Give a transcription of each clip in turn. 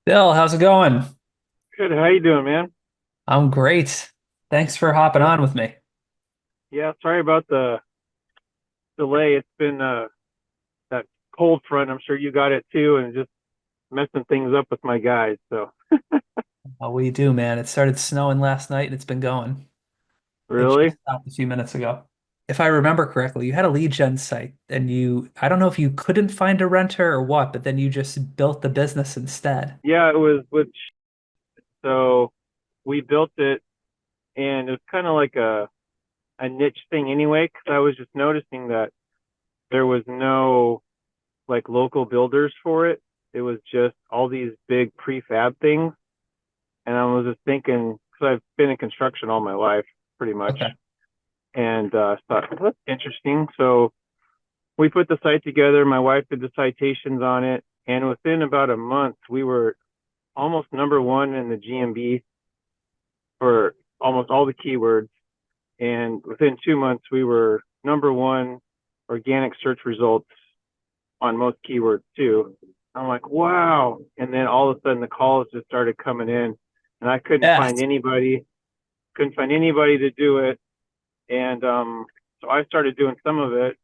Bill, how's it going? Good. How you doing, man? I'm great. Thanks for hopping Good. on with me. Yeah, sorry about the delay. It's been that cold front. I'm sure you got it too, and just messing things up with my guys. So What do you do, man? It started snowing last night and it's been going. It really, just stopped a few minutes ago. If I remember correctly, you had a lead gen site and I don't know if you couldn't find a renter or what, but then you just built the business instead. yeah, it was with so we built it, and it was kind of like a niche thing anyway, because I was just noticing that there was no like local builders for it. It was just all these big prefab things, and I was just thinking because I've been in construction all my life, pretty much. Okay. And thought, well, that's interesting. So we put the site together. My wife did the citations on it, and within about a month, we were almost number one in the GMB for almost all the keywords. And within 2 months, we were number one organic search results on most keywords too. I'm like, wow. And then all of a sudden, the calls just started coming in, and I Yeah. couldn't find anybody to do it. And so I started doing some of it.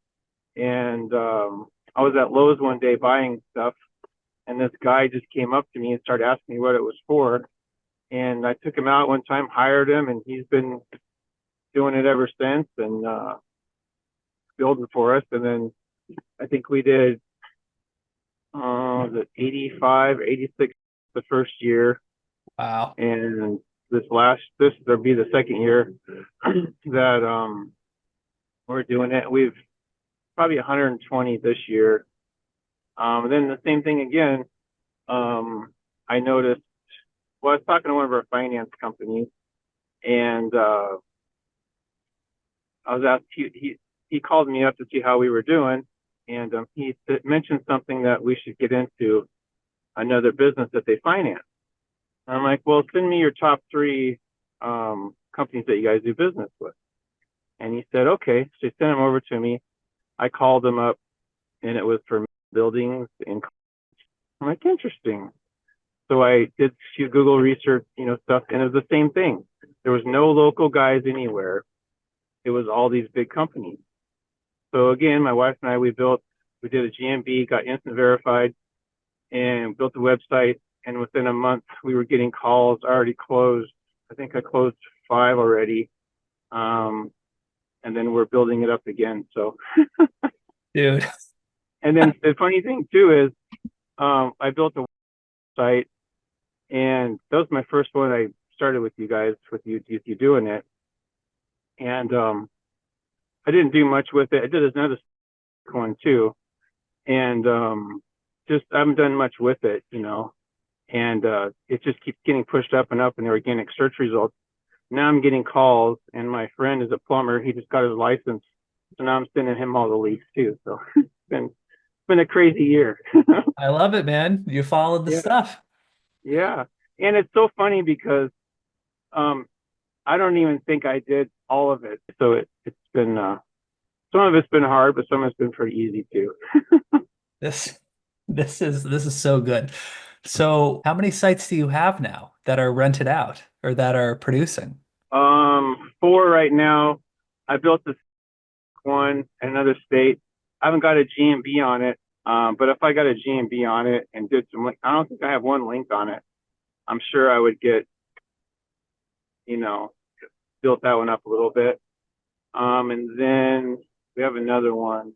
And I was at Lowe's one day buying stuff, and this guy just came up to me and started asking me what it was for. And I took him out one time, hired him, and he's been doing it ever since and building for us. And then I think we did the 85, 86 the first year, Wow. and this there'll be the second year that we're doing it. We've probably 120 this year. And then the same thing again. I noticed. Well, I was talking to one of our finance companies, and I was asked. He called me up to see how we were doing, and he mentioned something that we should get into another business that they finance. And I'm like, well, send me your top three companies that you guys do business with. And he said, okay. So he sent them over to me. I called them up, and it was for buildings. And I'm like, interesting. So I did few Google research, stuff, and it was the same thing. There was no local guys anywhere. It was all these big companies. So again, my wife and I, we did a GMB, got instant verified, and built the website. And within a month, we were getting calls. I already closed. I think I closed five already. Um, and then we're building it up again. So, Dude. and then the funny thing too is, I built a website, and that was my first one. I started with you guys, with you doing it, and I didn't do much with it. I did another one too, and just I haven't done much with it. And it just keeps getting pushed up and up in the organic search results. Now I'm getting calls, and my friend is a plumber. He just got his license, so now I'm sending him all the leads too. So it's been a crazy year. I love it, man. You followed the Yeah, stuff. yeah, and it's so funny because um, I don't even think I did all of it. So it's been some of it's been hard, but some of it's been pretty easy too. This this is so good. So, how many sites do you have now that are rented out or that are producing? Four right now. I built this one in another state. I haven't got a GMB on it. But if I got a GMB on it and did some, I don't think I have one link on it. I'm sure I would get, you know, built that one up a little bit. And then we have another one.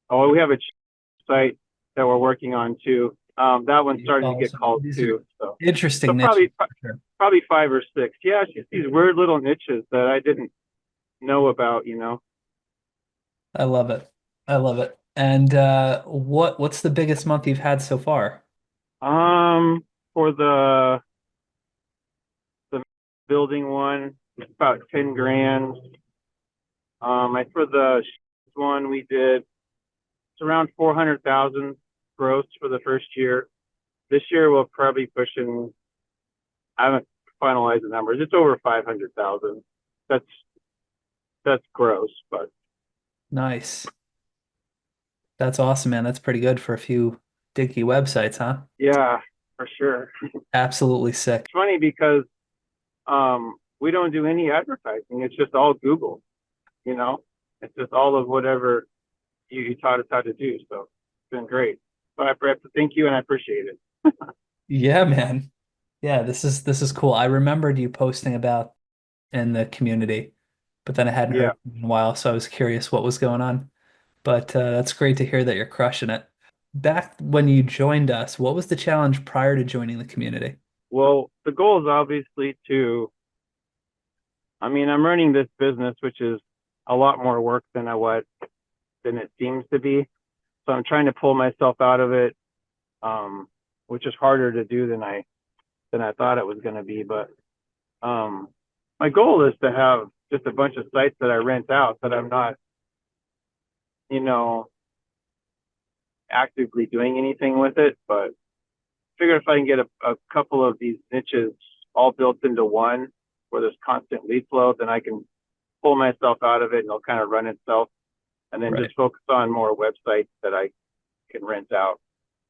Oh, we have a site that we're working on too. That one's starting to get calls These are too. So interesting niches probably for sure. probably five or six. Yeah, it's just these weird little niches that I didn't know about. I love it. I love it. And what's the biggest month you've had so far? For the building one, it's about 10 grand. For the one we did, it's around 400,000 gross for the first year. This year we'll probably pushing. I haven't finalized the numbers. It's over 500,000. That's that's gross, but Nice. That's awesome, man. That's pretty good for a few. dinky websites, huh? Yeah, for sure. Absolutely sick. It's funny because we don't do any advertising. It's just all Google, you know? It's just all of whatever you taught us how to do. So it's been great. So I have to thank you and I appreciate it. Yeah, man. Yeah, this is cool. I remembered you posting about in the community, but then I hadn't Yeah. heard from you in a while, so I was curious what was going on. But that's great to hear that you're crushing it. Back when you joined us, what was the challenge prior to joining the community? Well, the goal is obviously I'm running this business, which is a lot more work than it seems to be. So I'm trying to pull myself out of it, um, which is harder to do than I thought it was going to be. But um, my goal is to have just a bunch of sites that I rent out that I'm not, you know, actively doing anything with it. But figure if I can get a couple of these niches all built into one where there's constant lead flow, then I can pull myself out of it and it'll kind of run itself and then Right. just focus on more websites that I can rent out.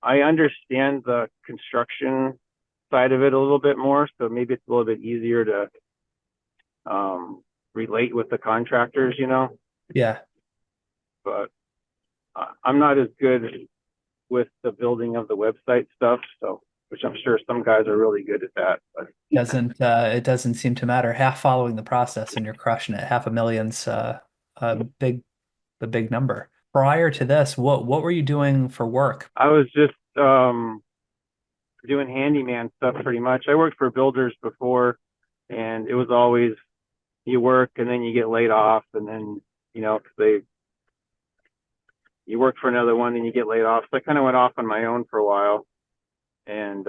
I understand the construction side of it a little bit more, so maybe it's a little bit easier to relate with the contractors, Yeah. but I'm not as good with the building of the website stuff, so which I'm sure some guys are really good at that. But It doesn't seem to matter. Half following the process and you're crushing it. Half a million's a big number. Prior to this, what were you doing for work? I was just doing handyman stuff pretty much. I worked for builders before, and it was always you work and then you get laid off, and then they you work for another one and you get laid off. So I kind of went off on my own for a while, and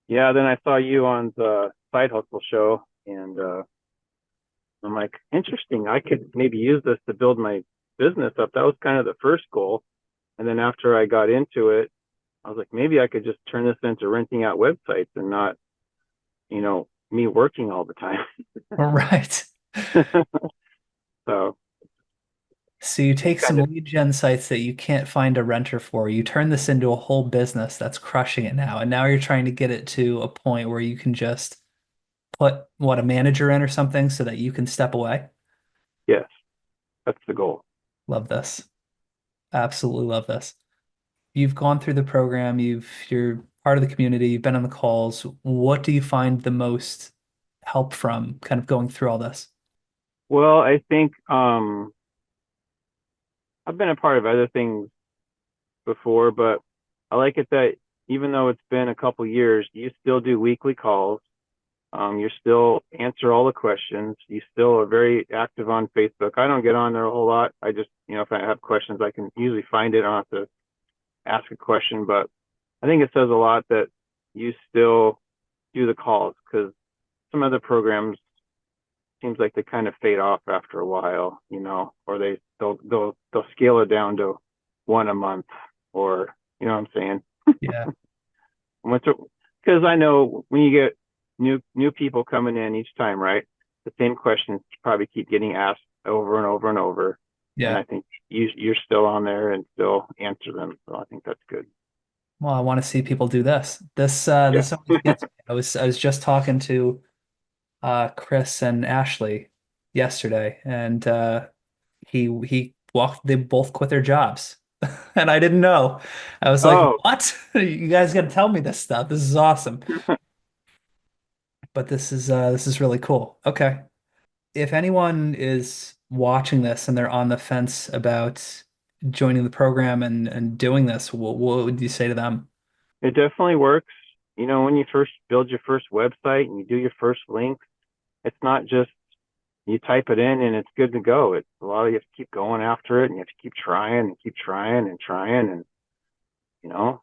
yeah, then I saw you on the Side Hustle show, and I'm like, interesting. I could maybe use this to build my business up. That was kind of the first goal, and then after I got into it, I was like, maybe I could just turn this into renting out websites and not, me working all the time. Right. So So you it's take kind some of, lead gen sites that you can't find a renter for, you turn this into a whole business that's crushing it now. And now you're trying to get it to a point where you can just put a manager in or something so that you can step away. yes, that's the goal. Love this. Absolutely love this. You've gone through the program, you're part of the community, you've been on the calls. What do you find the most help from kind of going through all this? Well, I think I've been a part of other things before, but I like it that even though it's been a couple years, you still do weekly calls. You still answer all the questions. You still are very active on Facebook. I don't get on there a whole lot. I just, if I have questions, I can usually find it. I don't have to ask a question, but I think it says a lot that you still do the calls because some other programs seems like they kind of fade off after a while, or they'll scale it down to one a month, or you know what I'm saying. Yeah. Because I know when you get new people coming in each time, right? The same questions probably keep getting asked over and over and over, and Yeah. I think you're still on there and still answer them. So I think that's good. Well, I want to see people do this. Yeah. This always gets me. I was just talking to Chris and Ashley yesterday, and he walked. They both quit their jobs, and I didn't know. I was like, Oh, "What? You guys got to tell me this stuff. This is awesome." But this is really cool. Okay, if anyone is watching this and they're on the fence about joining the program and doing this, what would you say to them? it definitely works. When you first build your first website and you do your first link, it's not just you type it in and it's good to go. It's a lot of you have to keep going after it and you have to keep trying and keep trying and trying and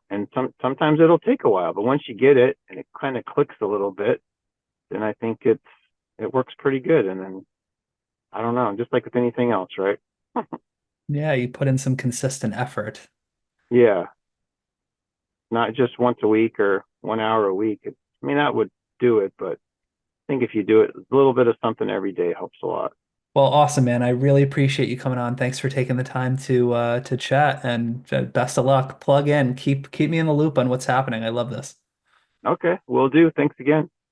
and sometimes it'll take a while, but once you get it and it kind of clicks a little bit, then I think it works pretty good. And then I don't know, just like with anything else, right? Yeah, you put in some consistent effort. Yeah, not just once a week or 1 hour a week. That would do it, but I think if you do it, a little bit of something every day helps a lot. Well, awesome, man. I really appreciate you coming on. Thanks for taking the time to chat and best of luck. Plug in. Keep me in the loop on what's happening. I love this. Okay, will do. Thanks again.